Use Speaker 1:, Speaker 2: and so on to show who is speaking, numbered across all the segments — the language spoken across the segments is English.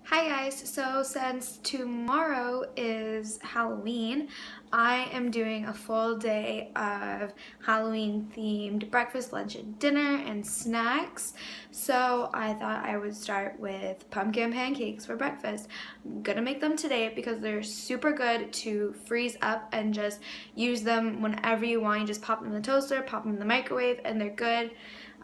Speaker 1: Hi guys, so since tomorrow is Halloween, I am doing a full day of Halloween themed breakfast, lunch, and dinner and snacks. So I thought I would start with pumpkin pancakes for breakfast. I'm gonna make them today because they're super good to freeze up and just use them whenever you want. You just pop them in the toaster, pop them in the microwave, and they're good.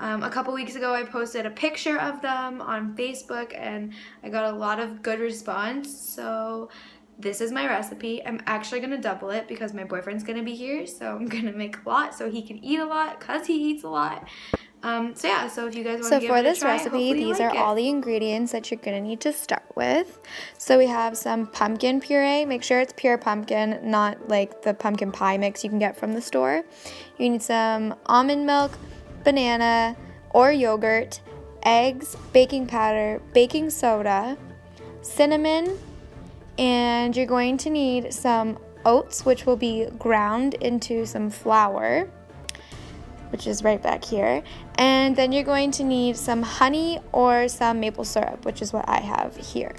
Speaker 1: A couple weeks ago, I posted a picture of them on Facebook and I got a lot of good response. So this is my recipe. I'm actually gonna double it because my boyfriend's gonna be here. So I'm gonna make a lot so he can eat a lot because he eats a lot. So if you guys want to
Speaker 2: So
Speaker 1: give
Speaker 2: for
Speaker 1: it a
Speaker 2: this
Speaker 1: try,
Speaker 2: recipe,
Speaker 1: hopefully you
Speaker 2: these
Speaker 1: like
Speaker 2: are all
Speaker 1: it.
Speaker 2: the ingredients that you're gonna need to start with. So we have some pumpkin puree. Make sure it's pure pumpkin, not like the pumpkin pie mix you can get from the store. You need some almond milk, banana or yogurt, eggs, baking powder, baking soda, cinnamon, and you're going to need some oats, which will be ground into some flour, which is right back here. And then you're going to need some honey or some maple syrup, which is what I have here.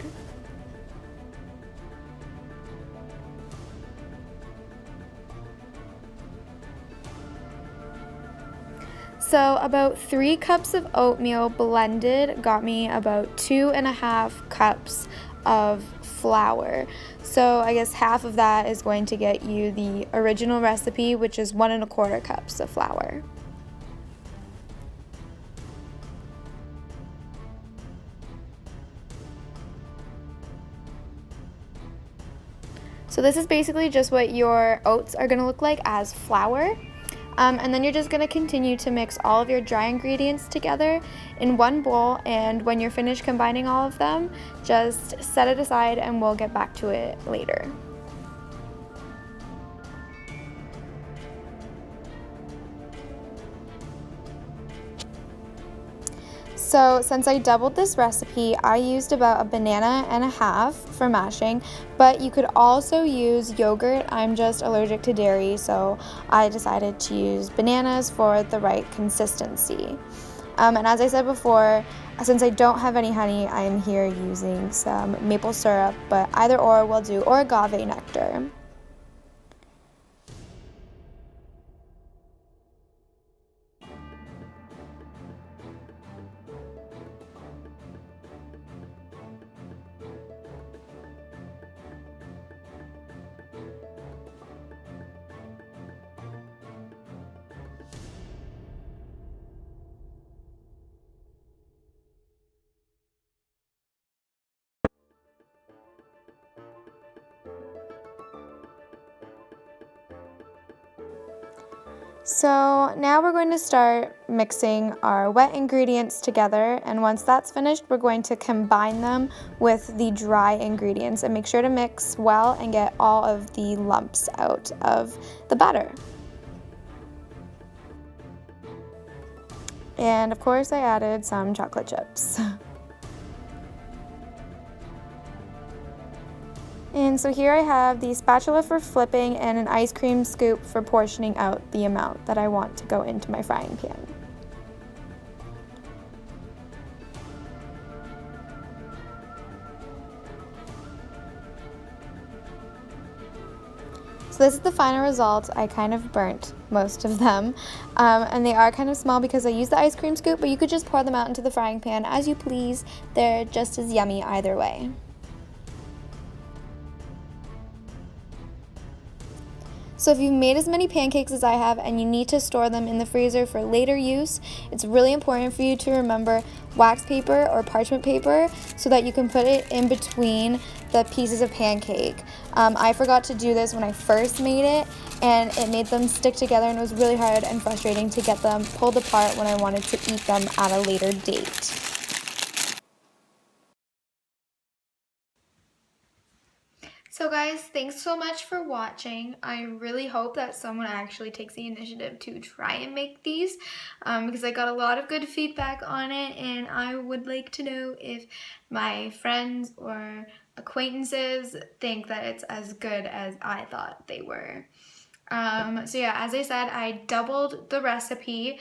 Speaker 2: So about 3 cups of oatmeal blended got me about 2.5 cups of flour. So I guess half of that is going to get you the original recipe, which is 1.25 cups of flour. So this is basically just what your oats are gonna look like as flour. And then you're just gonna continue to mix all of your dry ingredients together in one bowl, and when you're finished combining all of them, just set it aside and we'll get back to it later. So since I doubled this recipe, I used about 1.5 bananas for mashing, but you could also use yogurt. I'm just allergic to dairy, so I decided to use bananas for the right consistency. And as I said before, since I don't have any honey, I am here using some maple syrup, but either or will do, or agave nectar. So now we're going to start mixing our wet ingredients together, and once that's finished, we're going to combine them with the dry ingredients and make sure to mix well and get all of the lumps out of the batter. And of course I added some chocolate chips. And so here I have the spatula for flipping and an ice cream scoop for portioning out the amount that I want to go into my frying pan. So this is the final result. I kind of burnt most of them, and they are kind of small because I used the ice cream scoop, but you could just pour them out into the frying pan as you please. They're just as yummy either way. So if you've made as many pancakes as I have and you need to store them in the freezer for later use, it's really important for you to remember wax paper or parchment paper so that you can put it in between the pieces of pancake. I forgot to do this when I first made it, and it made them stick together, and it was really hard and frustrating to get them pulled apart when I wanted to eat them at a later date.
Speaker 1: So guys, thanks so much for watching. I really hope that someone actually takes the initiative to try and make these because I got a lot of good feedback on it, and I would like to know if my friends or acquaintances think that it's as good as I thought they were. So yeah, as I said, I doubled the recipe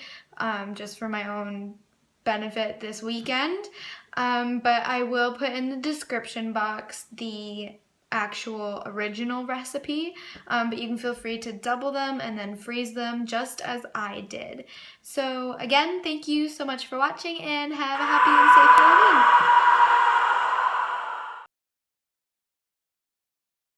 Speaker 1: just for my own benefit this weekend. But I will put in the description box the actual original recipe, but you can feel free to double them and then freeze them just as I did. So again, thank you so much for watching and have a happy and